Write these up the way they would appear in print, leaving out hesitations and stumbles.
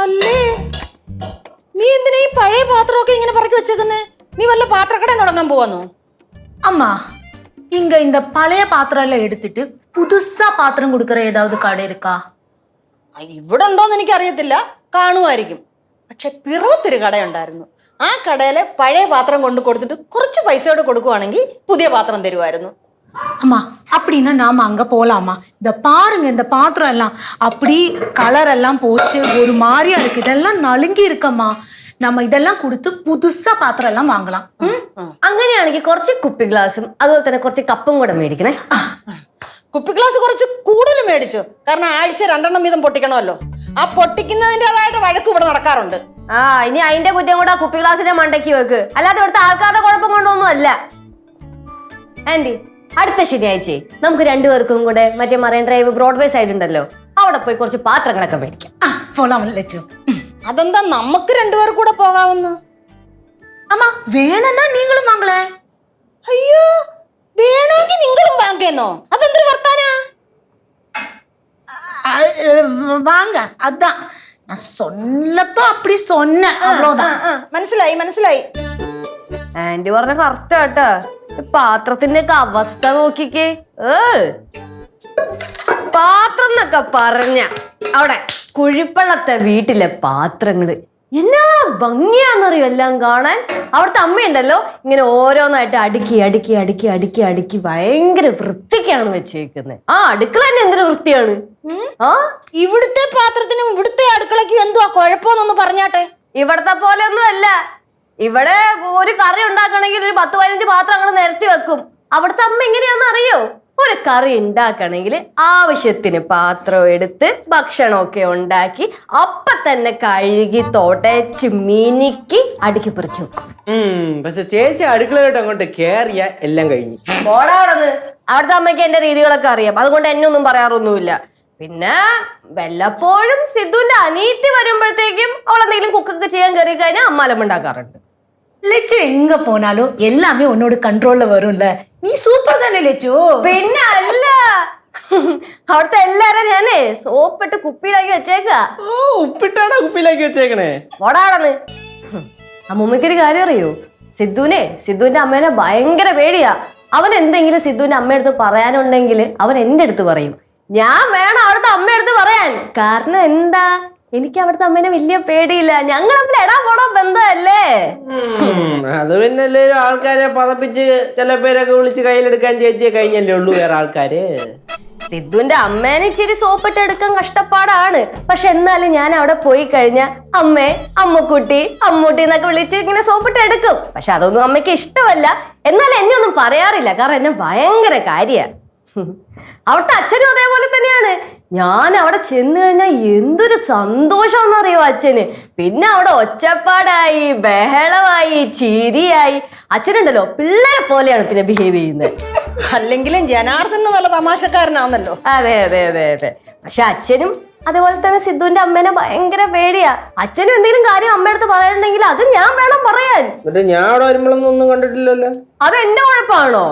അല്ലേ നീ എന്തിനാ ഈ പഴയ പാത്രമൊക്കെ ഇങ്ങനെ പറക്കി വെച്ചേക്കുന്നേ? നീ വല്ല പാത്രക്കട തുടങ്ങാൻ പോവാന്നോ? அம்மா இங்க இந்த பழைய பாத்திரம் எல்லாம் எடுத்துட்டு புதுசா பாத்திரம் கொடுக்கற ஏதாவது கடை இருக்கா? ഇവിടെ ഉണ്ടോന്ന് എനിക്ക് അറിയത്തില്ല, കാണുമായിരിക്കും. പക്ഷെ പിറവത്തൊരു കടയുണ്ടായിരുന്നു. ആ കടയിലെ പഴയ പാത്രം കൊണ്ട് കൊടുത്തിട്ട് കുറച്ച് പൈസയോടെ കൊടുക്കുവാണെങ്കിൽ പുതിയ പാത്രം തരുമായിരുന്നു. அம்மா அப்படின்னா நாம அங்க போலாமா? இந்த பாருங்க, இந்த பாத்திரம் எல்லாம் அப்படி கலர் எல்லாம் போச்சு, ஒரு மாதிரியா இருக்கு. இதெல்லாம் நலுங்கி இருக்கம்மா. நம்ம இதெல்லாம் கொடுத்து புதுசா பாத்திரம் எல்லாம் வாங்கலாம். അങ്ങനെയാണെങ്കിൽ കുറച്ച് കുപ്പി ഗ്ലാസും അതുപോലെ തന്നെ കുറച്ച് കപ്പും കൂടെ മേടിക്കണേ. കുപ്പി ഗ്ലാസ് കുറച്ച് കൂടുതൽ മേടിച്ചു, കാരണം ആഴ്ച 2 എണ്ണം വീതം പൊട്ടിക്കണമല്ലോ. ആ പൊട്ടിക്കുന്നതിൻ്റെതായിട്ട് വഴക്ക് ഇവിടെ നടക്കാറുണ്ട്. ഇനി അതിന്റെ കുറ്റം കൂടെ കുപ്പി ഗ്ലാസിന്റെ മണ്ടയ്ക്ക് വെക്ക്, അല്ലാതെ ഇവിടുത്തെ ആൾക്കാരുടെ കുഴപ്പം കൊണ്ടൊന്നും അല്ല. ആന്റി, അടുത്ത ശനിയാഴ്ച നമുക്ക് 2 പേർക്കും കൂടെ മറ്റേ മറൈൻ ഡ്രൈവ് ബ്രോഡ്വേ സൈഡ് ഉണ്ടല്ലോ, അവിടെ പോയി കുറച്ച് പാത്രങ്ങളൊക്കെ മേടിക്കാം. അതെന്താ നമുക്ക് 2 പേർ കൂടെ പോകാമെന്ന്? അമ്മ വേണമെന്നാ നീങ്ങളും വാങ്ങളേ. അയ്യോ, വേണമെങ്കിൽ നിങ്ങളും വാങ്ങേന്നോ? അതെന്തൊരു വർത്താനാ? வாங்க, அதான் நான் சொல்லப்ப அப்படி சொன்னேன், அவ்வளவுதான். മനസ്സിലായി മനസ്സിലായി. ആന്റി പറഞ്ഞ കറക്റ്റ് കേട്ടോ. പാത്രത്തിന്റെ ഒക്കെ അവസ്ഥ നോക്കിക്കേ. പാത്രം എന്നൊക്കെ പറഞ്ഞ അവിടെ കുഴിപ്പള്ളത്തെ വീട്ടിലെ പാത്രങ്ങള് എന്നാ ഭംഗിയാന്നറിയോ എല്ലാം കാണാൻ. അവിടുത്തെ അമ്മയുണ്ടല്ലോ ഇങ്ങനെ ഓരോന്നായിട്ട് അടുക്കി അടുക്കി അടുക്കി അടുക്കി അടുക്കി ഭയങ്കര വൃത്തിക്കാണ് വെച്ചേക്കുന്നത്. ആ അടുക്കള തന്നെ എന്തൊരു വൃത്തിയാണ്. ഇവിടുത്തെ പാത്രത്തിനും ഇവിടുത്തെ അടുക്കളയ്ക്കും എന്തുവാ കുഴപ്പമെന്നൊന്ന് പറഞ്ഞാട്ടെ. ഇവിടത്തെ പോലെ ഒന്നും അല്ല. ഇവിടെ ഒരു കറി ഉണ്ടാക്കണമെങ്കിൽ ഒരു 10-15 പാത്രം അങ്ങനെ നിരത്തി വെക്കും. അവിടുത്തെ അമ്മ എങ്ങനെയാന്ന് അറിയോ? ഒരു കറി ഉണ്ടാക്കണമെങ്കിൽ ആവശ്യത്തിന് പാത്രം എടുത്ത് ഭക്ഷണമൊക്കെ ഉണ്ടാക്കി അപ്പൊ തന്നെ കഴുകി തുടച്ച് മിനുക്കി അടുക്കി പെറുക്കി വെക്കും. പക്ഷെ ചേച്ചി അടുക്കളയായിട്ട് അങ്ങോട്ട് കേറിയ എല്ലാം കഴിഞ്ഞു. ഓടാവിടന്ന്. അവിടുത്തെ അമ്മയ്ക്ക് എന്റെ രീതികളൊക്കെ അറിയാം, അതുകൊണ്ട് എന്നെ ഒന്നും പറയാറൊന്നുമില്ല. പിന്നെ വല്ലപ്പോഴും സിദ്ധുവിന്റെ അനീത്തി വരുമ്പോഴത്തേക്കും അവൾ എന്തെങ്കിലും കുക്കൊക്കെ ചെയ്യാൻ കയറി കഴിഞ്ഞാൽ അമ്മ അലമ്പുണ്ടാക്കാറുണ്ട്. லெச்சு எங்க போனாலும் எல்லாமே உன்னோட கண்ட்ரோல்ல வரும்ல. நீ சூப்பர் தானே லெச்சு? പിന്നെ അല്ല, അവിടുത്തെ എല്ലാരും ഞാനേ സോപ്പിട്ട് കുപ്പിയിലാക്കി വെച്ചേക്ക. ഉപ്പിട്ടാണ് കുപ്പിയിലാക്കി വെച്ചേക്കണേ. ഓടാടന്ന്. അമ്മൂമ്മയ്ക്കൊരു കാര്യം അറിയോ? സിദ്ധുവിന്റെ അമ്മേനെ ഭയങ്കര പേടിയാ. അവൻ എന്തെങ്കിലും സിദ്ധുവിന്റെ അമ്മയടുത്ത് പറയാനുണ്ടെങ്കിൽ അവൻ എന്റെ അടുത്ത് പറയും. ഞാൻ വേണം അവിടുത്തെ അമ്മയടുത്ത് പറയാൻ. കാരണം എന്താ? എനിക്ക് അവിടുത്തെ അമ്മേനെ വലിയ പേടിയില്ല. ഞങ്ങൾ തമ്മിൽ എടാ പോടാ ബന്ധമല്ലേ. അത് പിന്നെ എല്ലാവരും ആൾക്കാരെ പതപ്പിച്ച് ചില പേരൊക്കെ വിളിച്ച് കയ്യിലെടുക്കാൻ ചേച്ചിയെ കഴിഞ്ഞല്ലേ ഉള്ളൂ വേറെ ആൾക്കാര്. സിദ്ധുവിന്റെ അമ്മേനെ ഇച്ചിരി സോപ്പിട്ട് എടുക്കാൻ കഷ്ടപ്പാടാണ്. പക്ഷെ എന്നാലും ഞാൻ അവിടെ പോയി കഴിഞ്ഞാൽ അമ്മേ, അമ്മക്കുട്ടി, അമ്മൂട്ടി എന്നൊക്കെ വിളിച്ച് ഇങ്ങനെ സോപ്പിട്ട് എടുക്കും. പക്ഷെ അതൊന്നും അമ്മയ്ക്ക് ഇഷ്ടമല്ല. എന്നാൽ എന്നെ ഒന്നും പറയാറില്ല, കാരണം എന്നെ ഭയങ്കര കാര്യമാണ്. അവിടുത്തെ അച്ഛനും അതേപോലെ തന്നെയാണ്. ഞാൻ അവിടെ ചെന്ന് കഴിഞ്ഞാൽ എന്തൊരു സന്തോഷമെന്നറിയോ അച്ഛന്. പിന്നെ അവിടെ ഒച്ചപ്പാടായി, ബഹളമായി, ചിരിയായി. അച്ഛനുണ്ടല്ലോ പിള്ളേരെ പോലെയാണ് പിന്നെ ബിഹേവ് ചെയ്യുന്നത്. അല്ലെങ്കിലും ജനാർദ്ദന് നല്ല തമാശക്കാരനാണല്ലോ. അതെ അതെ അതെ അതെ. പക്ഷെ അച്ഛനും അതുപോലെ തന്നെ സിദ്ധുവിന്റെ അമ്മേനെ ഭയങ്കര പേടിയാ. അച്ഛനും എന്തെങ്കിലും കാര്യം അമ്മയടുത്ത് പറയാനുണ്ടെങ്കിൽ അത് ഞാൻ വേണം പറയാൻ. എന്നിട്ട് ഞാൻ അവിടെ വരുമ്പോഴൊന്നും ഒന്നും കണ്ടിട്ടില്ലല്ലോ. അത് എന്റെ കുഴപ്പമാണോ?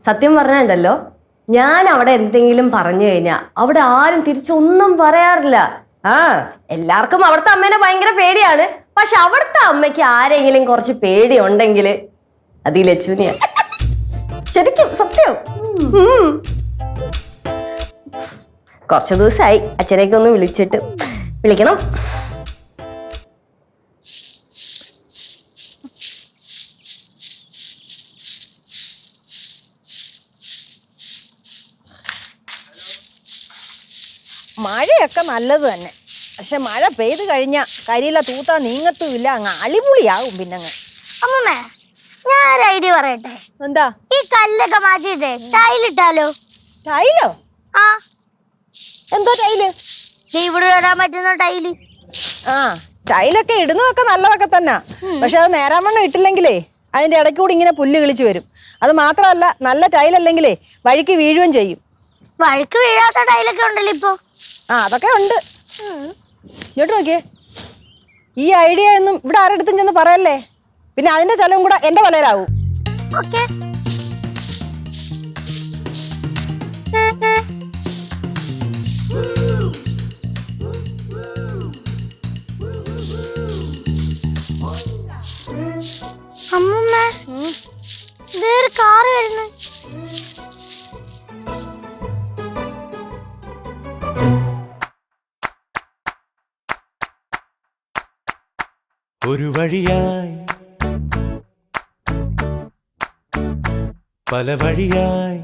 സത്യം പറഞ്ഞുണ്ടല്ലോ, ഞാൻ അവിടെ എന്തെങ്കിലും പറഞ്ഞു കഴിഞ്ഞാൽ അവിടെ ആരും തിരിച്ചൊന്നും പറയാറില്ല. എല്ലാവർക്കും അവിടുത്തെ അമ്മേനെ ഭയങ്കര പേടിയാണ്. പക്ഷെ അവിടുത്തെ അമ്മയ്ക്ക് ആരെങ്കിലും കുറച്ച് പേടി ഉണ്ടെങ്കിൽ അത് ഈ ലച്ചുവിനെയാ. ശരിക്കും സത്യം. കുറച്ചു ദിവസമായി അച്ഛനെയൊക്കെ ഒന്ന് വിളിക്കണം. മഴയൊക്കെ നല്ലത് തന്നെ, പക്ഷെ മഴ പെയ്ത് കഴിഞ്ഞാൽ കരിയില തൂത്താ നീങ്ങത്തുമില്ല, അങ്ങ് അളിപുളിയാകും. പിന്നങ്ങ് അമ്മമ്മേ, ഞാൻ ഒരു ഐഡിയ പറയട്ടെ. എന്താ? ഈ കല്ലൊക്കെ മാറ്റിട്ടേ ടൈലിട്ടാലോ? ടൈലോ? ആ, എന്തോ ടൈല്? ഇവിടെ വരാൻ പറ്റുന്ന ടൈല്. ടൈലൊക്കെ ഇടുന്നതൊക്കെ നല്ലതൊക്കെ തന്നെ, പക്ഷെ അത് നേരാവണ്ണം ഇട്ടില്ലെങ്കിലേ അതിന്റെ ഇടയ്ക്ക് കൂടി ഇങ്ങനെ പുല്ല് കിളിച്ച് വരും. അത് മാത്രമല്ല, നല്ല ടൈലല്ലെങ്കിലേ വഴിക്ക് വീഴുകയും ചെയ്യും. വഴുക്ക് വീഴാത്ത ടൈലൊക്കെ ഉണ്ടല്ലോ ഇപ്പൊ. അതൊക്കെ ഉണ്ട്. ഇങ്ങോട്ട് നോക്കിയേ, ഈ ഐഡിയ ഒന്നും ഇവിടെ ആരെടുത്തും ചെന്ന് പറയല്ലേ, പിന്നെ അതിന്റെ ചെലവും കൂടെ എന്റെ തലയിലാവും. അമ്മൂമ്മ ഇതേ ഒരു കാറ് വരുന്നു. ഒരു വഴിയായി പല വഴിയായി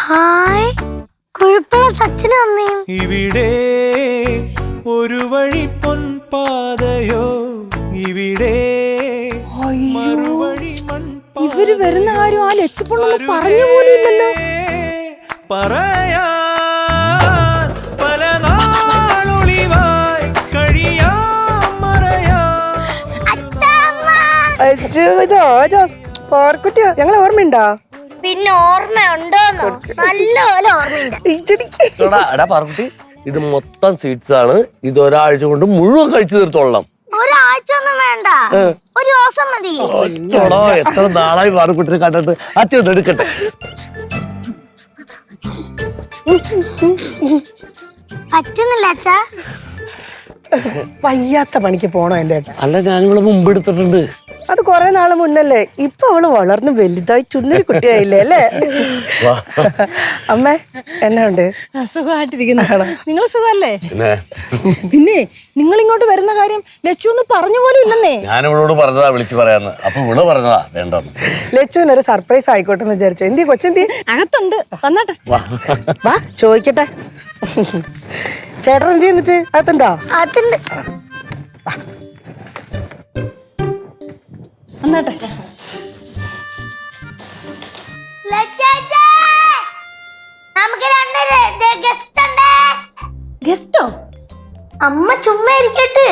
ഹായ് കുഴപ്പമില്ല അച്ഛനും അമ്മയും. ഇവിടെ ഒരു വഴി പൊൻപാതയോ ഇവിടെ മറുവഴി മൺപാതയോ. ഇവര് വരുന്ന കാര്യം ആ ലച്ചുപൊണ്ണൊന്നും പറഞ്ഞു പോലും ഇല്ലല്ലോ. പറയാൻ പല നാളൊളിവായി കഴിയാം മറയാം. പാർക്കുട്ടിയോ ഞങ്ങളെ ഓർമ്മയുണ്ടോ? പിന്നെ ഓർമ്മയുണ്ടോന്നോ? നല്ലപോലെ ഓർമ്മയുണ്ട്. എടാ പാർക്കുട്ടി, ഇത് മൊത്തം സ്വീറ്റ്സ് ആണ്. ഇത് ഒരാഴ്ച കൊണ്ട് മുഴുവൻ കഴിച്ചു തീർത്തോളാം. ഒരാഴ്ച ഒന്നും വേണ്ട, ഒരു ദിവസം മതി. എത്ര നാളായി പാർക്കുട്ടിനെ കണ്ടിട്ട്. അച്ഛൻ എടുക്കട്ടെ. പറ്റുന്നില്ല അച്ഛാ. വയ്യാത്ത പണിക്ക് പോണോ എന്റെ ഏട്ടാ? അല്ല, ഞാനിവിടെ മുമ്പ് എടുത്തിട്ടുണ്ട്. അത് കൊറേ നാള് മുന്നല്ലേ. ഇപ്പൊ അവള് വളർന്ന് വലുതായി ചുന്നരി കുട്ടിയായില്ലേ അല്ലേ? അമ്മ എന്നാ ഉണ്ട്? സുഖമായിട്ടിരിക്കുന്നു. നിങ്ങൾ സുഖല്ലേ? പിന്നെ നിങ്ങൾ ഇങ്ങോട്ട് വരുന്ന കാര്യം ലച്ചു ഒന്ന് പറഞ്ഞു പോലും ഇല്ലെന്നേ. ഞാൻ ഇവളോട് പറഞ്ഞതാ വിളിച്ചു പറയാന്ന്. അപ്പൊ ഇവിടെ പറഞ്ഞതാ വേണ്ടെന്ന്. ലച്ചുവിന് ഒരു സർപ്രൈസ് ആയിക്കോട്ടെ എന്ന് വിചാരിച്ചു. എന്തി കൊച്ചെന്തി? അകത്തുണ്ട്, വന്നാട്ടെ. വാ ചോദിക്കട്ടെ. ചേട്ടൻ എന്ത് ചെയ്യുന്നിട്ട് അകത്തുണ്ടോ? അതുണ്ട്. വന്നാട്ടെ. നമുക്ക് രണ്ട് ഗസ്റ്റ് ഉണ്ട്. ഗസ്റ്റോ? അമ്മ ചുമ്മാ ഇരിക്കട്ടെ.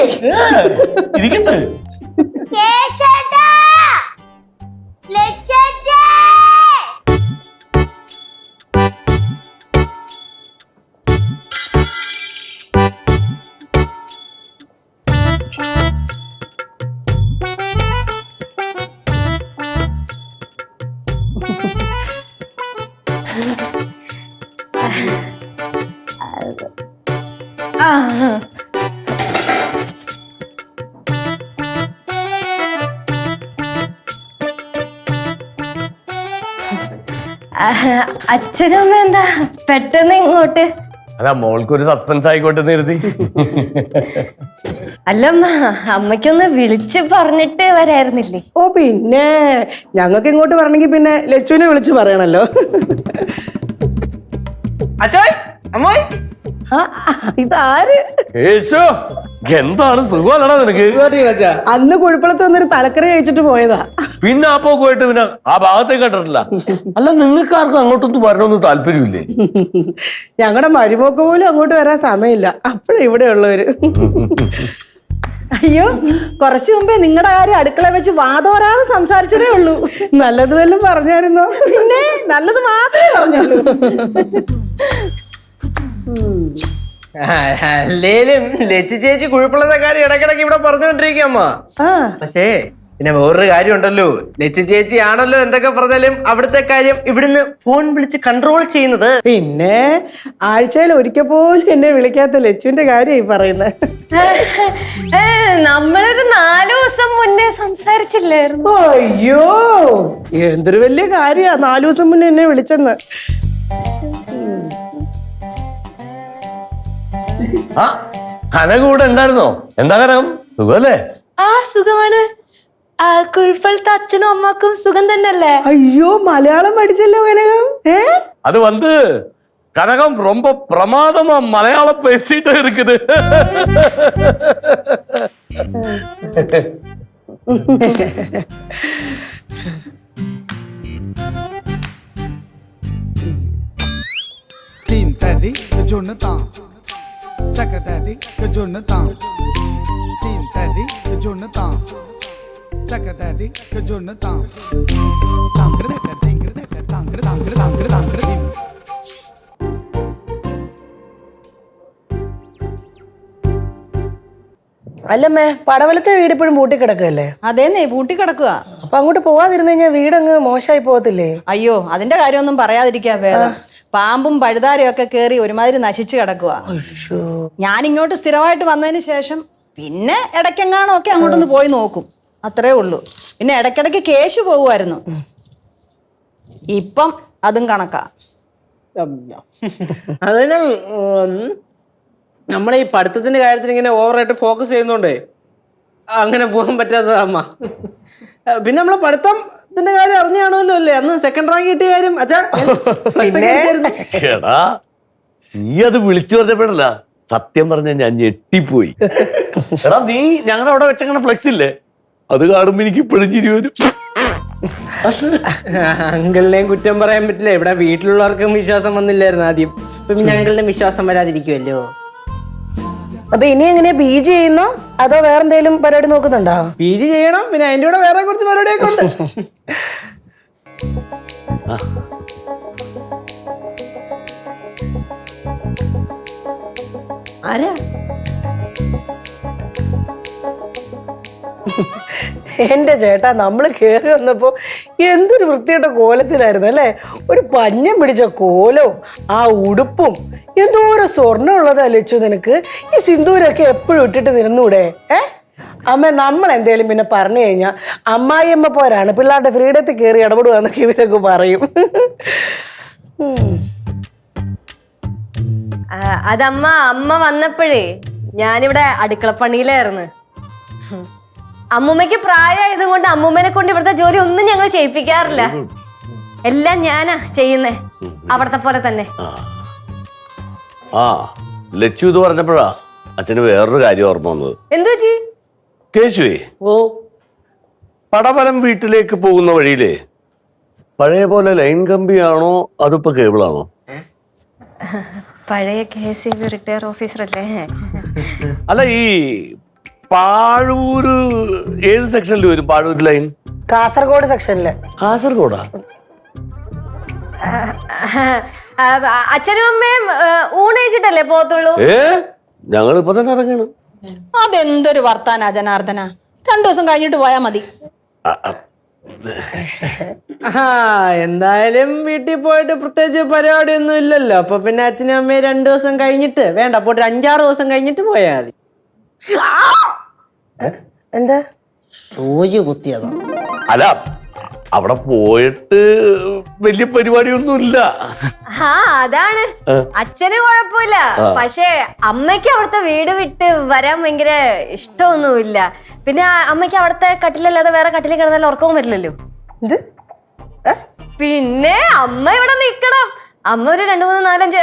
ഇരിക്കട്ടെ. കേശേട്ടാ, ലച്ചേച്ചേ. അച്ഛനും അമ്മ എന്താ പെട്ടെന്ന് ഇങ്ങോട്ട്? അതാ മോൾക്കൊരു സസ്പെൻസ് ആയിക്കോട്ടെ നിർത്തി. അല്ലമ്മ, അമ്മയ്ക്കൊന്ന് വിളിച്ച് പറഞ്ഞിട്ട് വരായിരുന്നില്ലേ? ഓ പിന്നെ ഞങ്ങൾക്ക് ഇങ്ങോട്ട് വരണമെങ്കിൽ പിന്നെ ലച്ചുവിനെ വിളിച്ച് പറയണല്ലോ. അച്ഛായ് അമ്മോയ് ഇതാര്? യേശോ, എന്താണ് സുഖമാണോ നിനക്ക്? അന്ന് കുഴപ്പളത്ത് വന്നൊരു തലക്കറി കഴിച്ചിട്ട് പോയതാ. പിന്നെ ആ പോയിട്ട് പിന്നെ ആ ഭാഗത്തേക്ക് കണ്ടിട്ടില്ല. അല്ല, നിങ്ങൾക്ക് ആർക്കും അങ്ങോട്ടൊന്നും വരണമെന്ന് താല്പര്യമില്ലേ? ഞങ്ങളുടെ മരുമോക്ക് പോലും അങ്ങോട്ട് വരാൻ സമയമില്ല. അപ്പോഴും ഇവിടെ ഉള്ളവര്. അയ്യോ, കുറച്ചു മുമ്പേ നിങ്ങളുടെ കാര്യം അടുക്കള വെച്ച് വാതോരാതെ സംസാരിച്ചതേ ഉള്ളൂ. നല്ലത് വല്ലതും പറഞ്ഞായിരുന്നോ? പിന്നെ നല്ലത് മാത്രമേ പറഞ്ഞുള്ളൂ. അല്ലേലും ലച്ചു ചേച്ചി കുഴപ്പമുള്ള കാര്യം ഇടക്കിടക്ക് ഇവിടെ പറഞ്ഞുകൊണ്ടിരിക്കുക അമ്മ. പക്ഷേ പിന്നെ വേറൊരു കാര്യം ഉണ്ടല്ലോ, ലച്ചു ചേച്ചി ആണല്ലോ എന്തൊക്കെ പറഞ്ഞാലും അവിടുത്തെ കാര്യം ഇവിടുന്ന് ഫോൺ വിളിച്ച് കൺട്രോൾ ചെയ്യുന്നത്. പിന്നെ ആഴ്ചയിൽ ഒരിക്കൽ പോലും എന്നെ വിളിക്കാത്ത ലച്ചുവിന്റെ കാര്യം ഈ പറയുന്നത്. നമ്മളൊരു 4 ദിവസം മുന്നേ സംസാരിച്ചില്ലായിരുന്നു? അയ്യോ, എന്തൊരു വലിയ കാര്യാ 4 ദിവസം മുന്നേ എന്നെ വിളിച്ചെന്ന്. ആ കനക കൂടെ ഉണ്ടായിരുന്നോ? എന്താ കനകം, സുഖല്ലേ? ആ സുഖമാണ്. കുഴപ്പത്തെ അച്ഛനും അമ്മക്കും സുഖം തന്നെയല്ലേ? അയ്യോ, മലയാളം പഠിച്ചല്ലോ കനകം. அது வந்து கனகம் ரொம்ப பிரமாதமா மலையாளம் பேசிட்டு இருக்குது. Team Teddy, the Jonathan. Taka Daddy, the Jonathan. Team Teddy, the Jonathan. Taka Daddy, the Jonathan. Tangra deka, tangra deka, tangra, tangra, tangra, tangra, team. അല്ലമ്മേ, പടവലത്തെ വീട് ഇപ്പോഴും പൂട്ടി കിടക്കല്ലേ? അതേന്നേ, പൂട്ടി കിടക്കുക. അപ്പൊ അങ്ങോട്ട് പോവാതിരുന്നു കഴിഞ്ഞാൽ വീടങ്ങ് മോശമായി പോകത്തില്ലേ? അയ്യോ, അതിന്റെ കാര്യമൊന്നും പറയാതിരിക്കാ ഭേദം. പാമ്പും പഴുതാരയും ഒക്കെ കയറി ഒരുമാതിരി നശിച്ചു കിടക്കുക. ഞാനിങ്ങോട്ട് സ്ഥിരമായിട്ട് വന്നതിന് ശേഷം പിന്നെ ഇടയ്ക്കെങ്ങാണോ ഒക്കെ അങ്ങോട്ടൊന്ന് പോയി നോക്കും, അത്രേ ഉള്ളൂ. പിന്നെ ഇടയ്ക്കിടയ്ക്ക് കേശു പോകുമായിരുന്നു, ഇപ്പം അതും കണക്കാ. അതുപോലെ നമ്മളെ ഈ പഠിത്തത്തിന്റെ കാര്യത്തിൽ ഇങ്ങനെ ഓവറായിട്ട് ഫോക്കസ് ചെയ്യുന്നോണ്ടേ അങ്ങനെ പോകാൻ പറ്റാത്തതാ അമ്മ. പിന്നെ നമ്മളെ പഠിത്തത്തിന്റെ കാര്യം അറിഞ്ഞാണല്ലോ അല്ലേ അന്ന് സെക്കൻഡ് റാങ്ക് കിട്ടിയ കാര്യം. അച്ഛാ എടാ നീ അത് വിളിച്ചു പറഞ്ഞപ്പോഴല്ല സത്യം പറഞ്ഞ ഞാൻ ഞെട്ടിപ്പോയി. എടാ നീ ഞങ്ങളുടെ അവിടെ വെച്ചങ്ങനെ ഫ്ലെക്സ് ഇല്ലേ, അത് കാണുമ്പോ എനിക്ക് ഇപ്പോഴും ചിരി വരും. അങ്കിളിനെയും കുറ്റം പറയാൻ പറ്റില്ല, ഇവിടെ വീട്ടിലുള്ളവർക്കും വിശ്വാസം വന്നില്ലായിരുന്നു ആദ്യം. ഇപ്പൊ പിന്നെ അങ്കിളിന്റെ വിശ്വാസം വരാതിരിക്കുമല്ലോ. അപ്പൊ ഇനി എങ്ങനെയാ PG ചെയ്യുന്നോ അതോ വേറെന്തെങ്കിലും പരിപാടി നോക്കുന്നുണ്ടോ? PG ചെയ്യണം, പിന്നെ അതിന്റെ കൂടെ വേറെ കുറച്ച് പരിപാടിയൊക്കെ ഉണ്ട്. ആരാ? എന്റെ ചേട്ടാ, നമ്മള് കേറി വന്നപ്പോ എന്തൊരു വൃത്തിയുടെ കോലത്തിലായിരുന്നു അല്ലേ. ഒരു പഞ്ഞം പിടിച്ച കോലവും ആ ഉടുപ്പും എന്തോരം സ്വർണ്ണം ഉള്ളതാ ലച്ചു നിനക്ക്. ഈ സിന്ദൂരൊക്കെ എപ്പോഴും ഇട്ടിട്ട് നിന്നൂടെ? അമ്മ, നമ്മൾ എന്തേലും പിന്നെ പറഞ്ഞു കഴിഞ്ഞാൽ അമ്മായിയമ്മ പോരാണ് പിള്ളേരുടെ ഫ്രീഡത്തിൽ കയറി ഇടപെടുവാന്നൊക്കെ ഇവരൊക്കെ പറയും. അതമ്മ അമ്മ വന്നപ്പോഴേ ഞാനിവിടെ അടുക്കളപ്പണിയിലായിരുന്നു. അമ്മൂമ്മയ്ക്ക് പ്രായമായത് കൊണ്ട് അമ്മൂമ്മനെ കൊണ്ട് ഇവിടുത്തെ ജോലി ഒന്നും ഞങ്ങൾ ചെയ്യിപ്പിക്കാറില്ല, എല്ലാം ഞാനാ ചെയ്യുന്നേ, അവിടത്തെ പോലെ തന്നെ. ആ ലച്ചു ഇത് പറഞ്ഞപ്പോഴാ അച്ഛന് വേറൊരു കാര്യം ഓർമ്മ വന്നത്. എന്തു പറ്റി? കേശുവേ, ഓ പടവലം വീട്ടിലേക്ക് പോകുന്ന വഴിയിലേ പഴയ പോലെ ലൈൻ കമ്പിയാണോ അതിപ്പോ കേബിളാണോ? പഴയ KSEB റിട്ടയർ ഓഫീസർ അല്ലേ? അല്ല, ഈ പാഴൂര് ഏത് സെക്ഷനിൽ വരും? പാഴൂര് ലൈൻ കാസർഗോഡ് സെക്ഷനില്. കാസർഗോഡാ? അച്ഛനും അമ്മയും ഊണയിച്ചിട്ടല്ലേ പോത്തുള്ളൂ? ഞങ്ങളിപ്പോ തന്നെ ഇറങ്ങണം. അതെന്തൊരു വർത്താനാ ജനാർദ്ദന, 2 ദിവസം കഴിഞ്ഞിട്ട് പോയാ മതി. എന്തായാലും വീട്ടിൽ പോയിട്ട് പ്രത്യേകിച്ച് പരിപാടി ഒന്നും ഇല്ലല്ലോ. അപ്പൊ പിന്നെ അച്ഛനും അമ്മയും 2 ദിവസം കഴിഞ്ഞിട്ട് വേണ്ട, പോയിട്ട് 5-6 ദിവസം കഴിഞ്ഞിട്ട് പോയാ മതി. എന്താ സൂചി കുത്തിയതാ? അല്ല, അവിടെ പോയിട്ട് വലിയ പരിപാടിയൊന്നുമില്ല. അതാണ് അച്ഛന് കുഴപ്പമില്ല, പക്ഷെ അമ്മയ്ക്ക് അവിടുത്തെ വീട് വിട്ട് വരാൻ ഭയങ്കര ഇഷ്ടമൊന്നുമില്ല. പിന്നെ അമ്മയ്ക്ക് അവിടുത്തെ കട്ടിലല്ലാതെ വേറെ കട്ടിലിൽ കിടന്നാൽ ഉറക്കവും വരില്ലല്ലോ. പിന്നെ അമ്മ ഇവിടെ നിക്കണം. അമ്മ ഒരു 2, 3, 4, 5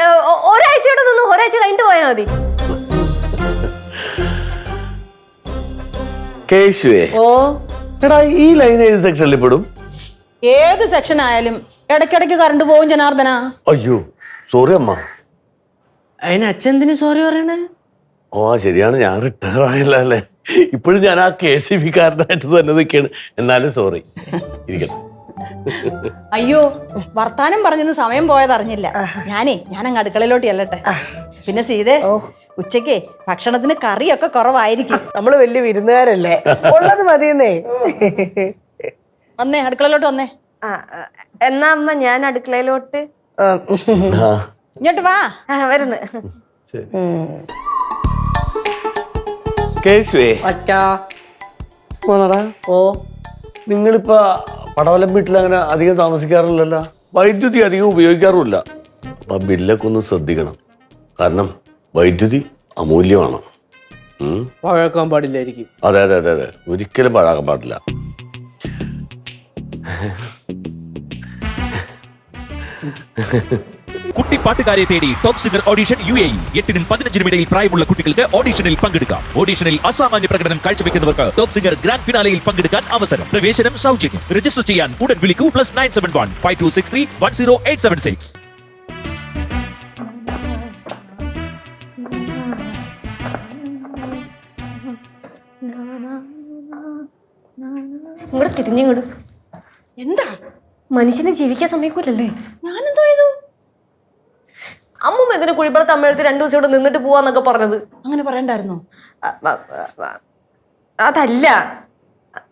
ഒരാഴ്ച ഇവിടെ നിന്നു, ഒരാഴ്ച കഴിഞ്ഞിട്ട് പോയാൽ മതി. കേശുവേ, ഓ, എടാ ഈ ലൈൻ ഏത് സെക്ഷനിൽ പെടും? ഏത് സെക്ഷൻ ആയാലും ഇടയ്ക്കിടയ്ക്ക് കറണ്ട് പോകും ജനാർദ്ദന. അയ്യോ സോറി അമ്മ. അതിന് അച്ഛൻ എന്തിനു സോറി പറയണേ? ഓ ശരിയാണ്, ഞാൻ റിട്ടയർ ആയില്ല അല്ലേ. ഇപ്പോഴും ഞാൻ ആ KCB കാരനായിട്ട് തന്നെ നിൽക്കാണ്. എന്നാലും സോറി, ഇരിക്കട്ടെ. അയ്യോ, വർത്താനം പറഞ്ഞെന്ന് സമയം പോയതറിഞ്ഞില്ല. ഞാനങ്ങ് അടുക്കളയിലോട്ട് ചെല്ലട്ടെ. പിന്നെ സീതേ, ഉച്ചക്ക് ഭക്ഷണത്തിന് കറിയൊക്കെ കുറവായിരിക്കും. നമ്മള് വലിയ വിരുന്നുകാരല്ലേ, ഉള്ളത് മതിയെന്നേ. വന്നേ, അടുക്കളയിലോട്ട് വന്നേ. എന്നാ അമ്മ ഞാൻ അടുക്കളയിലോട്ട്. ഇങ്ങോട്ട് വാ. വരുന്നു. കേശുവേ, അച്ഛാ. ഓ നിങ്ങളിപ്പോ പടവലം വീട്ടിൽ അങ്ങനെ അധികം താമസിക്കാറില്ലല്ലോ, വൈദ്യുതി അധികം ഉപയോഗിക്കാറുമില്ല. അപ്പൊ ബില്ലൊക്കെ ഒന്ന് ശ്രദ്ധിക്കണം, കാരണം വൈദ്യുതി അമൂല്യമാണ്. പഴക്കാൻ പാടില്ലായിരിക്കും. അതെ അതെ അതെ അതെ, ഒരിക്കലും പാഴാക്കാൻ പാടില്ല. കുട്ടിപ്പാട്ടുകാരെ തേടി ടോപ്പ് സിംഗർ ഓഡിഷൻ UAE 8-നും 15-നും ഇടയിൽ പ്രായമുള്ള കുട്ടികൾക്ക് ഓഡിഷനിൽ പങ്കെടുക്കാം. ഓഡിഷനിൽ അസാമാന്യ പ്രകടനം കാഴ്ചവെക്കുന്നവർക്ക് ടോപ്പ് സിംഗർ ഗ്രാൻഡ് ഫിനാലയിൽ പങ്കെടുക്കാൻ അവസരം. പ്രവേശനം സൗജന്യം. രജിസ്റ്റർ ചെയ്യാൻ ഉടൻ വിളിക്കൂ +971 5263 10876. ഇങ്ങോട്ട് തിരിഞ്ഞിങ്ങോട്ട്. എന്താ? മനുഷ്യനെ ജീവിക്കാൻ സമ്മതിക്കൂലല്ലേ? ഞാനെന്തോ ചെയ്തു? അമ്മൂമ്മ ഇതിന് കുഴിപ്പടത്ത് അമ്മയെടുത്ത് 2 ദിവസം ഇവിടെ നിന്നിട്ട് പോവാന്നൊക്കെ പറഞ്ഞത്. അങ്ങനെ പറയണ്ടായിരുന്നോ? അതല്ല,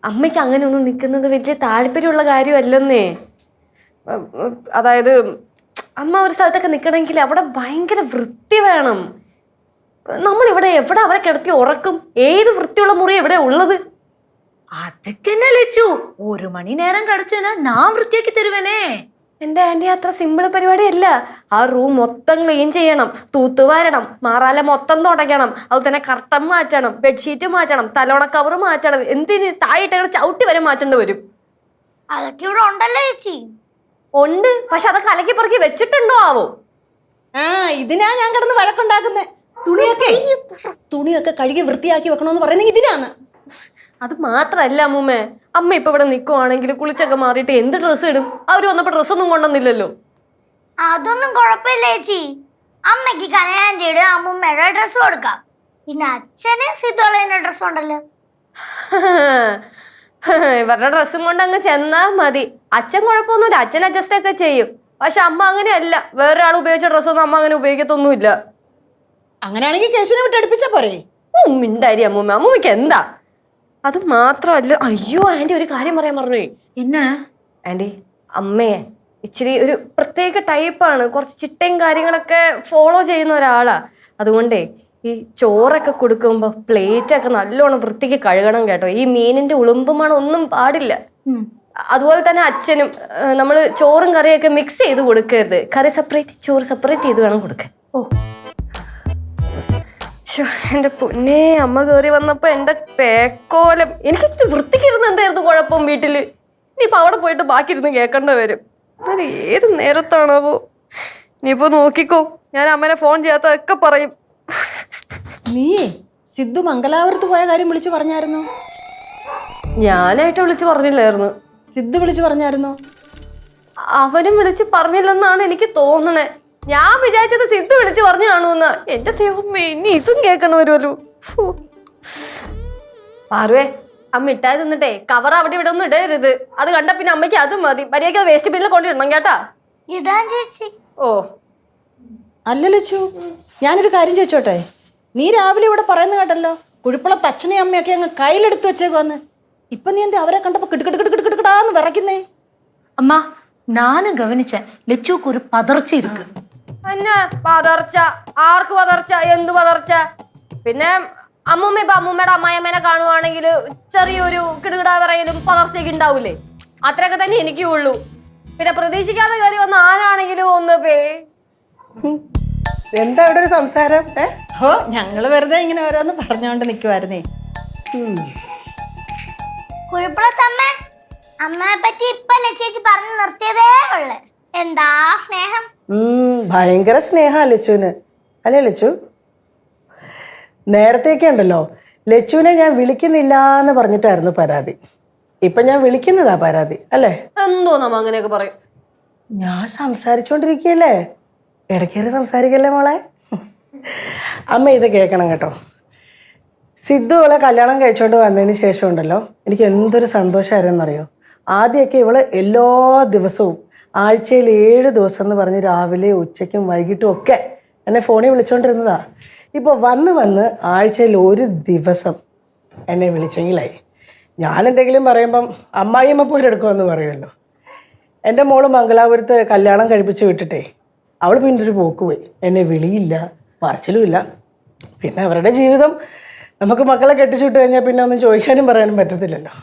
അമ്മയ്ക്ക് അങ്ങനെ ഒന്നും നിൽക്കുന്നത് വലിയ താല്പര്യമുള്ള കാര്യമല്ലെന്നേ. അതായത് അമ്മ ഒരു സ്ഥലത്തൊക്കെ നിൽക്കണമെങ്കിൽ അവിടെ ഭയങ്കര വൃത്തി വേണം. നമ്മളിവിടെ എവിടെ അവരെ കിടത്തി ഉറക്കും? ഏത് വൃത്തിയുള്ള മുറി എവിടെ ഉള്ളത്? அதுக்கு என்ன லட்சு, 1 மணி நேரம் கிடைச்சேன்னா நான் വൃത്തിയാക്കി തരുവേനേ. എന്റെ ആന്റി അത്ര സിമ്പിൾ പരിപാടിയല്ല. ആ റൂം മൊത്തം ക്ലീൻ ചെയ്യണം, തൂത്തുവാരണം, മാറാല മൊത്തം തുടയ്ക്കണം, അതുപോലെ തന്നെ കർട്ടൻ മാറ്റണം, ബെഡ്ഷീറ്റ് മാറ്റണം, തലോണ കവർ മാറ്റണം, എന്തിന് താഴെ ചവിട്ടി വരെ മാറ്റേണ്ടി വരും. അതൊക്കെ ഇവിടെ ഉണ്ടല്ലോ ചേച്ചി. ഉണ്ട്, പക്ഷെ അതൊക്കെ അലക്കി പറക്കി വെച്ചിട്ടുണ്ടോ ആവോ? ഇതിനാ ഞാൻ കിടന്ന് വഴക്കുണ്ടാക്കുന്നേ. തുണിയൊക്കെ കഴുകി വൃത്തിയാക്കി വെക്കണമെന്ന് പറയുന്നത് ഇതിനാണ്. അത് മാത്രല്ല അമ്മൂമ്മേ, അമ്മ ഇപ്പൊ ഇവിടെ നിൽക്കുവാണെങ്കിൽ കുളിച്ചൊക്കെ മാറിയിട്ട് എന്ത് ഡ്രസ്സ് ഇടും? അവര് വന്നപ്പോ ഡ്രസ്സൊന്നും കൊണ്ടുവന്നില്ലല്ലോ. അതൊന്നും കുഴപ്പമില്ല ചേച്ചി. അമ്മയ്ക്ക് കനയാൻ്റെ അമ്മൂമ്മയുടെ ഡ്രസ്സ് കൊടുക്കാം. പിന്നെ അച്ഛന് സിദ്ധോളേന്റെ ഡ്രസ്സ് ഉണ്ടല്ലോ. ഇവരുടെ ഡ്രസ്സും കൊണ്ട് അങ്ങ് ചെന്നാ മതി. അച്ഛൻ കുഴപ്പമൊന്നുമില്ല, അച്ഛൻ അഡ്ജസ്റ്റ് ഒക്കെ ചെയ്യും. പക്ഷെ അമ്മ അങ്ങനെയല്ല, വേറൊരാൾ ഉപയോഗിച്ച ഡ്രസ്സൊന്നും അമ്മ അങ്ങനെ ഉപയോഗിക്കത്തൊന്നുമില്ല. അങ്ങനെയാണെങ്കിൽ കേശുവിനെ വിട്ട് അടുപ്പിച്ച പോരെ? മിണ്ടാരി അമ്മൂമ്മ, അമ്മൂമ്മക്ക് എന്താ? അത് മാത്രമല്ല, അയ്യോ ആന്റി ഒരു കാര്യം പറയാൻ പറഞ്ഞു. என்ன ആന്റി, അമ്മയെ ഇച്ചിരി ഒരു പ്രത്യേക ടൈപ്പാണ്, കുറച്ച് ചിട്ടയും കാര്യങ്ങളൊക്കെ ഫോളോ ചെയ്യുന്ന ഒരാളാ. അതുകൊണ്ടേ ഈ ചോറൊക്കെ കൊടുക്കുമ്പോൾ പ്ലേറ്റൊക്കെ നല്ലോണം വൃത്തിക്ക് കഴുകണം കേട്ടോ. ഈ മീനിന്റെ ഉളുമ്പുമാണ് ഒന്നും പാടില്ല. അതുപോലെ തന്നെ അച്ഛനും നമ്മൾ ചോറും കറിയൊക്കെ മിക്സ് ചെയ്ത് കൊടുക്കരുത്. കറി സെപ്പറേറ്റ്, ചോറ് സെപ്പറേറ്റ് ചെയ്ത് വേണം കൊടുക്കാൻ. എന്റെ പൊന്നേ, അമ്മ കയറി വന്നപ്പോ എന്റെ പേക്കോലം. എനിക്ക് വൃത്തിക്കിരുന്ന് എന്തായിരുന്നു കുഴപ്പം വീട്ടില്? ഇനിയിപ്പോ അവിടെ പോയിട്ട് ബാക്കി ഇരുന്ന് കേൾക്കേണ്ട വരും. അത് ഏത് നേരത്താണാവോ? ഇനിയിപ്പോ നോക്കിക്കോ, ഞാൻ അമ്മനെ ഫോൺ ചെയ്യാത്തതൊക്കെ പറയും. നീയേ സിദ്ധു മംഗലാപുരത്ത് പോയ കാര്യം വിളിച്ചു പറഞ്ഞായിരുന്നു? ഞാനായിട്ട് വിളിച്ച് പറഞ്ഞില്ലായിരുന്നു. സിദ്ധു വിളിച്ചു പറഞ്ഞായിരുന്നോ? അവനും വിളിച്ച് പറഞ്ഞില്ലെന്നാണ് എനിക്ക് തോന്നണേ. ഞാൻ വിചാരിച്ചത് സിദ്ധു വിളിച്ച് പറഞ്ഞു കാണുമെന്ന്. എന്റെ ദൈവമേ, ഇനി ഇതും കേൾക്കണ വരുമല്ലോ. പാറുവേ, അമ്മ മിഠായി തിന്നിട്ടേ കവർ അവിടെ ഇവിടെ ഒന്നും ഇടരുത്. അത് കണ്ട പിന്നെ അമ്മയ്ക്ക് അതും മതി. മര്യാദയ്ക്ക് വേസ്റ്റ് ബില്ലിൽ കൊണ്ടിടണം കേട്ടാ. ഇടാൻ ചേച്ചി. ഓ അല്ല ലച്ചു, ഞാനൊരു കാര്യം ചോദിച്ചോട്ടെ? നീ രാവിലെ ഇവിടെ പറയുന്ന കേട്ടല്ലോ, കുഴിപ്പുളത്ത് അച്ഛനെയും അമ്മയൊക്കെ അങ്ങ് കയ്യിലെടുത്ത് വെച്ചേക്കുവന്ന്. ഇപ്പൊ നീ എന്താ അവരെ കണ്ടപ്പോ കിടുക്കിടുക്കിടുക്കിടുക്കിടാന്ന് വിറയ്ക്കുന്നേ? அம்மா நானும் கவனிச்சேன், லட்சுக்கு ஒரு பதர்ச்சி இருக்கு. എന്നാ പതർച്ച? ആർക്ക് പതർച്ച? എന്ത് പതർച്ച? പിന്നെ അമ്മൂമ്മ ഇപ്പൊ അമ്മൂമ്മയുടെ അമ്മായിയമ്മേനെ കാണുവാണെങ്കിൽ ചെറിയൊരു കിടുകിട വിറയലും പതർച്ചയൊക്കെ ഉണ്ടാവൂലേ? അത്രയൊക്കെ തന്നെ എനിക്കും ഉള്ളൂ. പിന്നെ പ്രതീക്ഷിക്കാതെ കയറി വന്ന ആരാണെങ്കിലും ഒന്ന് എന്താ ഇവിടെ ഒരു സംസാരം? ഓ, ഞങ്ങള് വെറുതെ ഇങ്ങനെ ഓരോന്ന് പറഞ്ഞോണ്ട് നിക്കുവായിരുന്നേ. കുഴപ്പമില്ല അമ്മയെ പറ്റി ഇപ്പല്ലേ ചേച്ചി പറഞ്ഞു നിർത്തിയതേ ഉള്ളു. എന്താ സ്നേഹം! ഭയങ്കര സ്നേഹാ ലച്ചുവിന്, അല്ലേ ലച്ചു? നേരത്തേക്ക് ഉണ്ടല്ലോ, ലച്ചുവിനെ ഞാൻ വിളിക്കുന്നില്ല എന്ന് പറഞ്ഞിട്ടായിരുന്നു പരാതി. ഇപ്പൊ ഞാൻ വിളിക്കുന്നതാ പരാതി, അല്ലേ? എന്തോ നമ്മ അങ്ങനെയൊക്കെ പറയും. ഞാൻ സംസാരിച്ചോണ്ടിരിക്കുകയല്ലേ, ഇടയ്ക്കേറി സംസാരിക്കല്ലേ മോളെ. അമ്മ ഇത് കേൾക്കണം കേട്ടോ. സിദ്ധു അവളെ കല്യാണം കഴിച്ചോണ്ട് വന്നതിന് ശേഷം ഉണ്ടല്ലോ, എനിക്ക് എന്തൊരു സന്തോഷമായിരുന്നറിയോ. ആദ്യമൊക്കെ ഇവള് എല്ലാ ദിവസവും ആഴ്ചയിൽ 7 ദിവസം എന്ന് പറഞ്ഞ് രാവിലെ ഉച്ചയ്ക്കും വൈകിട്ടും ഒക്കെ എന്നെ ഫോണിൽ വിളിച്ചോണ്ടിരുന്നതാ. ഇപ്പോൾ വന്ന് ആഴ്ചയിൽ 1 ദിവസം എന്നെ വിളിച്ചെങ്കിലായി. ഞാനെന്തെങ്കിലും പറയുമ്പം അമ്മായിയമ്മ പോരെടുക്കുമെന്ന് പറയുമല്ലോ. എൻ്റെ മോള് മംഗലാപുരത്ത് കല്യാണം കഴിപ്പിച്ച് വിട്ടിട്ടേ അവൾ പിന്നെ ഒരു പോക്ക് പോയി. എന്നെ വിളിയില്ല, പറച്ചിലുമില്ല. പിന്നെ അവരുടെ ജീവിതം, നമുക്ക് മക്കളെ കെട്ടിച്ചു വിട്ട് കഴിഞ്ഞാൽ പിന്നെ ഒന്നും ചോദിക്കാനും പറയാനും പറ്റത്തില്ലല്ലോ.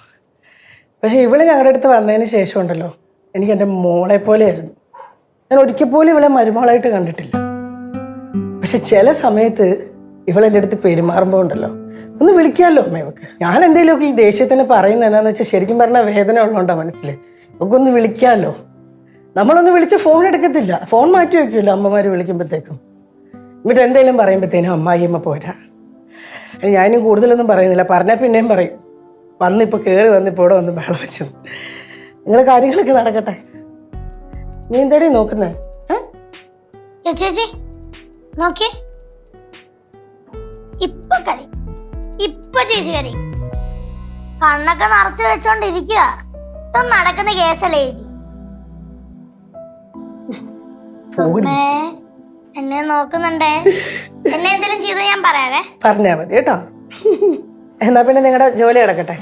പക്ഷേ ഇവള് ഞങ്ങളുടെ അടുത്ത് വന്നതിന് ശേഷം ഉണ്ടല്ലോ, എനിക്ക് എൻ്റെ മോളെ പോലെയായിരുന്നു. ഞാൻ ഒരിക്കൽ പോലും ഇവളെ മരുമകളായിട്ട് കണ്ടിട്ടില്ല. പക്ഷെ ചില സമയത്ത് ഇവളെൻ്റെ അടുത്ത് പെരുമാറുമ്പോൾ ഉണ്ടല്ലോ, ഒന്ന് വിളിക്കാമല്ലോ അമ്മ ഇവക്ക്. ഞാൻ എന്തെങ്കിലുമൊക്കെ ഈ ദേഷ്യത്തിന് പറയുന്നത് എന്നാന്ന് വെച്ചാൽ ശരിക്കും പറഞ്ഞാൽ വേദന ഉള്ളതുകൊണ്ടാണ് മനസ്സിൽ. ഇവക്കൊന്ന് വിളിക്കാമല്ലോ. നമ്മളൊന്ന് വിളിച്ച് ഫോൺ എടുക്കത്തില്ല, ഫോൺ മാറ്റി വയ്ക്കുമല്ലോ അമ്മമാർ വിളിക്കുമ്പോഴത്തേക്കും. എന്നിട്ട് എന്തെങ്കിലും പറയുമ്പോഴത്തേനും അമ്മായിയമ്മ പോരാ. ഞാനും കൂടുതലൊന്നും പറയുന്നില്ല, പറഞ്ഞാൽ പിന്നെയും പറയും. വന്നിപ്പോൾ കയറി വന്നിപ്പോൾ ഇവിടെ വന്ന് ബഹളം വെച്ചു. നിങ്ങൾ കാര്യങ്ങളൊക്കെ നടക്കട്ടെ. നീ എന്താടി നോക്കുന്നേ? ചേച്ചി നോക്കിയേ, ഇപ്പൊ കരി, ഇപ്പൊ ചേച്ചി കരി, കണ്ണൊക്കെ നിറച്ച് വെച്ചോണ്ടിരിക്കുക. ഇതൊന്നും നടക്കുന്ന കേസല്ലേ ചേച്ചി? അമ്മേ, എന്നെ നോക്കുന്നുണ്ടേ. എന്നെ എന്തെങ്കിലും ചെയ്ത് ഞാൻ പറയാവേ. പറഞ്ഞാ മതി കേട്ടോ. എന്നാ പിന്നെ നിങ്ങളുടെ ജോലി നടക്കട്ടെ.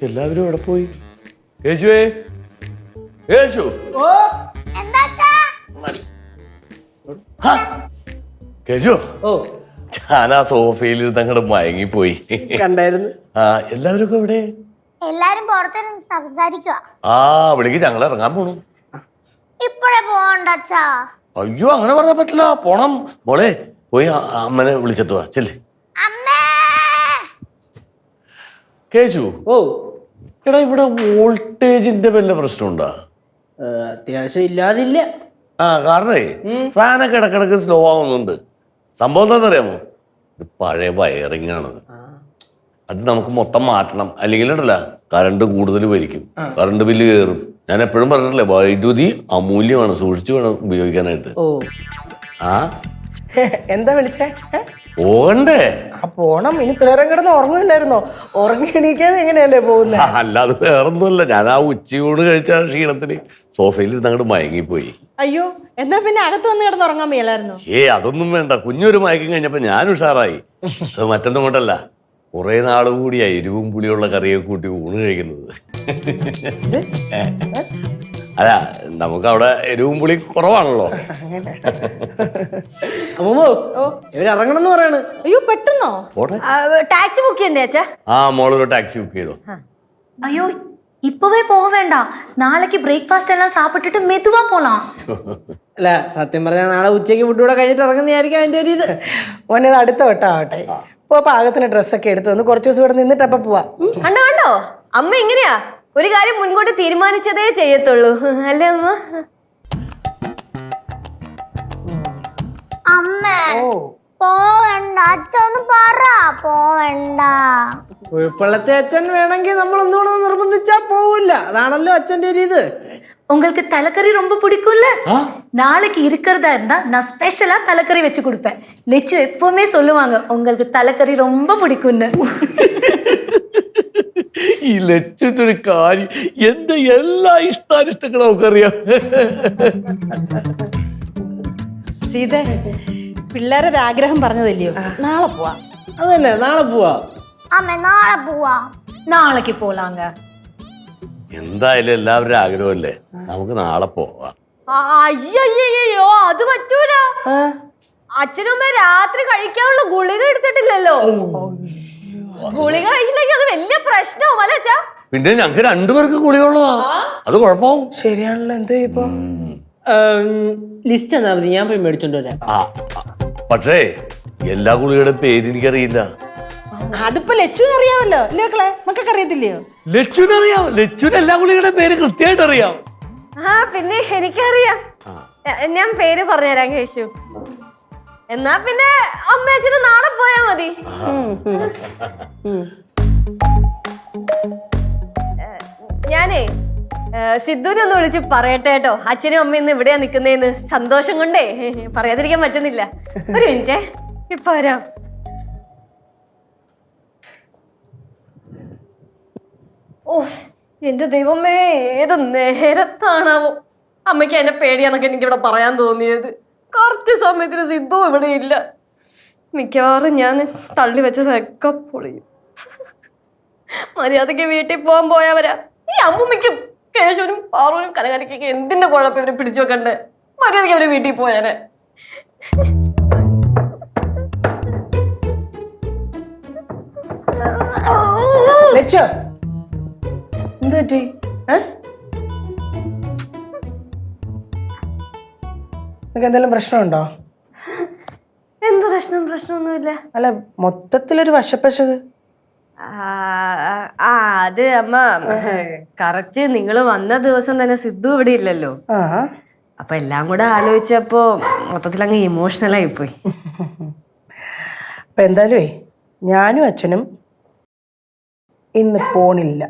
എല്ലാവരും എവിടെ പോയി? യേശുവേ, യേശു. എന്താ അച്ഛാ? ഹാ, കേശു. ഓ ഞാൻ ആ സോഫയിൽ അങ്ങോട്ട് മയങ്ങിപ്പോയി. കണ്ടായിരുന്നു. ആ, എല്ലാവരും ഒക്കെ എവിടെ? എല്ലാരും പുറത്തിരുന്ന് സംസാരിക്കുക. ആ, വിളിക്ക്, ഞങ്ങൾ ഇറങ്ങാൻ പോണു. ഇപ്പോഴേ പോകണ്ട അച്ഛാ. അയ്യോ, അങ്ങനെ പറഞ്ഞാൽ പറ്റില്ല, പോണം. മോളെ പോയി അമ്മനെ വിളിച്ചിട്ട് വാ, ചെല്ലേ. അമ്മേ. കേശു, ഓ എടാ ഇവിടെ വോൾട്ടേജിന്റെ വല്ല പ്രശ്നമുണ്ടാ? അത്യാവശ്യം ഇല്ലാതില്ല. ആ, കാരണേ ഫാനൊക്കെ ഇടക്കിടക്ക് സ്ലോ ആവുന്നുണ്ട്. സംഭവം എന്താണെന്നറിയാമോ? ഇത് പഴയ വയറിംഗ് ആണ്. അത് നമുക്ക് മൊത്തം മാറ്റണം, അല്ലെങ്കിൽ ഉണ്ടല്ല കറണ്ട് കൂടുതൽ വലിക്കും, കറണ്ട് ബില്ല് കയറും. ഞാൻ എപ്പോഴും പറഞ്ഞിട്ടില്ലേ, വൈദ്യുതി അമൂല്യമാണ്, സൂക്ഷിച്ചു വേണം ഉപയോഗിക്കാനായിട്ട്. ഓ ആ, എന്താ വിളിച്ചേ? പോകണ്ടേ? ആ പോണം. ഇനി ഇത്രേരം കിടന്ന് ഉറങ്ങില്ലായിരുന്നോ? ഉറങ്ങി എണീക്കാതെ എങ്ങനെയല്ലേ പോകുന്നത്? അല്ലാതെ വേറൊന്നുമല്ല, ഞാൻ ആ ഉച്ചയോട് കഴിച്ച ക്ഷീണത്തിന് സോഫയിൽ ഇരുന്ന് അങ്ങോട്ട് മയങ്ങിപ്പോയി. അയ്യോ, എന്നാ പിന്നെ അകത്ത് വന്ന് കിടന്ന് ഉറങ്ങാൻ മേലായിരുന്നു? അതൊന്നും വേണ്ട, കുഞ്ഞൊരു മയക്കം കഴിഞ്ഞപ്പോ ഞാൻ ഉഷാറായി. അത് മറ്റൊന്നും കൊണ്ടല്ല, കുറെ നാള് കൂടിയായി എരിവും പുളിയുള്ള കറിയൊക്കെ കൂട്ടി ഊണ് കഴിക്കുന്നത്. അല്ല, നമുക്ക് അവിടെ എരിവും പുളി കുറവാണല്ലോ. അമ്മോ ഇവര് ഇറങ്ങണം എന്ന് പറയാണ്. അയ്യോ, പെട്ടെന്നോ? പോട്ടെ. ടാക്സി ബുക്ക് ചെയ്യണ്ടേ അച്ഛാ? ആ, മോളൊരു ടാക്സി ബുക്ക് ചെയ്തോ. ஐயோ இப்பவே போக வேண்டாம், நாளைக்கு பிரேக்ஃபாஸ்ட் எல்லாம் சாப்பிட்டுட்டு மெதுவா போலாம். അല്ല സത്യം പറഞ്ഞാൽ നാളെ ഉച്ചയ്ക്ക് ഫുഡ് കൂടെ കഴിഞ്ഞിട്ട് ഇറങ്ങുന്നതായിരിക്കും അതിന്റെ ഒരു ഇത്. മോനെ ഇത് അടുത്ത വട്ടമാവട്ടെ. ഇപ്പൊ പാകത്തിന് ഡ്രസ്സൊക്കെ എടുത്തു വന്ന് കുറച്ച് ദിവസം ഇവിടെ നിന്നിട്ട് അപ്പൊ പോവാ. കണ്ടോ കണ്ടോ, അമ്മ ഇങ്ങനെയാ ഒരു കാര്യം മുൻകൂട്ടി തീരുമാനിച്ചതേ ചെയ്യത്തുള്ളൂ, അല്ലേ അമ്മ? അമ്മേ പോവണ്ട. അച്ഛ ഒന്ന് പറ പോവണ്ട. കുഴപ്പമുള്ളത്തെ അച്ഛൻ വേണമെങ്കിൽ നമ്മൾ ഒന്നുകൂടെ നിർബന്ധിച്ചാ പോവില്ല. അതാണല്ലോ അച്ഛന്റെ ഒരു ഇത്. உங்களுக்கு தலைக்கறி ரொம்ப பிடிக்கும்ல? நாளைக்கு இருக்கிறதா இருந்தா நான் ஸ்பெஷலா தலைக்கறி வச்சு கொடுப்பேன். லெச்சு எப்பவுமே சொல்லுவாங்க உங்களுக்கு தலைக்கறி ரொம்ப பிடிக்கும்னு. ഈ ലച്ചൊരു കാര്യം, എന്റെ എല്ലാ ഇഷ്ടാനിഷ്ടങ്ങളും ഒക്കെ അറിയാം. സീത, പിള്ളേരൊരു ആഗ്രഹം പറഞ്ഞതല്ലയോ, നാളെ പോവാ. അത് തന്നെ, നാളെ പോവാ. അമ്മ നാളെ പോവാ. நாளைக்கு போலாங்க. എന്തായാലും എല്ലാവരുടെ ആഗ്രഹമല്ലേ, നമുക്ക് നാളെ പോവാം. അയ്യോ, അത് പറ്റൂല. അച്ഛനും അമ്മ രാത്രി കഴിക്കാനുള്ള ഗുളിക എടുത്തിട്ടില്ലല്ലോ. ഗുളിക കഴിച്ചില്ലെങ്കിൽ അത് വലിയ പ്രശ്നവും അല്ലേ അച്ഛാ? പിന്നെ ഞങ്ങക്ക് രണ്ടുപേർക്ക് കുളിയുള്ളതാ, അത് കുഴപ്പമാവും. ശരിയാണല്ലോ. എന്താ ഇപ്പൊ ലിസ്റ്റ് എന്നാ മതി, ഞാൻ പോയി മേടിച്ചോണ്ട് വരാം. ആ, പക്ഷേ എല്ലാ കുളികളുടെ പേര് എനിക്കറിയില്ല. അതിപ്പോ ലച്ചുവിന് അറിയാമല്ലോ, അല്ലേ മക്കളെ? മക്കൾക്ക് അറിയത്തില്ലയോ? ലച്ചുവിനറിയാം, ലച്ചുവിന് എല്ലാ കുളികളുടെ പേര് കൃത്യമായിട്ട് അറിയാം. ആ പിന്നെ എനിക്കറിയാം, ഞാൻ പേര് പറഞ്ഞുതരാം കേശു. എന്നാ പിന്നെ അമ്മയച്ഛന് നാളെ പോയാ മതി. ഞാനേ സിദ്ധുവിനെ ഒന്ന് വിളിച്ച് പറയട്ടെ കേട്ടോ, അച്ഛനും അമ്മയും ഇന്ന് ഇവിടെയാ നിക്കുന്നേന്ന്. സന്തോഷം കൊണ്ടേ പറയാതിരിക്കാൻ പറ്റുന്നില്ല. ഒരു മിനിറ്റേ, ഇപ്പൊ വരാം. ഓ എന്റെ ദൈവമേ, ഏത് നേരത്താണാവോ അമ്മയ്ക്ക് എന്നെ പേടിയാന്നൊക്കെ എനിക്കിവിടെ പറയാൻ തോന്നിയത്. കുറച്ച് സമയത്തിന് സിദ്ധു ഇവിടെ ഇല്ല. മിക്കവാറും ഞാൻ തള്ളി വെച്ചതൊക്കെ പൊളിയും. മര്യാദക്ക് വീട്ടിൽ പോയാവരാ. ഈ അമ്മൂമ്മയ്ക്കും കേശവനും പാറുവിനും കനകാനിക്കൊക്കെ എന്തിന്റെ കുഴപ്പം ഇവരെ പിടിച്ചു വെക്കണ്ടേ? മര്യാദക്ക് അവര് വീട്ടിൽ പോയാനെ. ലച്ചോ എന്ത് പറ്റി? നിനക്ക് എന്തെങ്കിലും പ്രശ്നമുണ്ടോ? എന്ത് പ്രശ്നം? പ്രശ്നമൊന്നുമില്ല. അല്ല, മൊത്തത്തിലൊരു വശപ്പശക്. അത് അമ്മ കറക്റ്റ് നിങ്ങൾ വന്ന ദിവസം തന്നെ സിദ്ധു ഇവിടെ ഇല്ലല്ലോ. അപ്പൊ എല്ലാം കൂടെ ആലോചിച്ചപ്പോ മൊത്തത്തിൽ അങ്ങ് ഇമോഷണൽ ആയിപ്പോയി. അപ്പൊ എന്തായാലും ഞാനും അച്ഛനും ഇന്ന് പോണില്ല.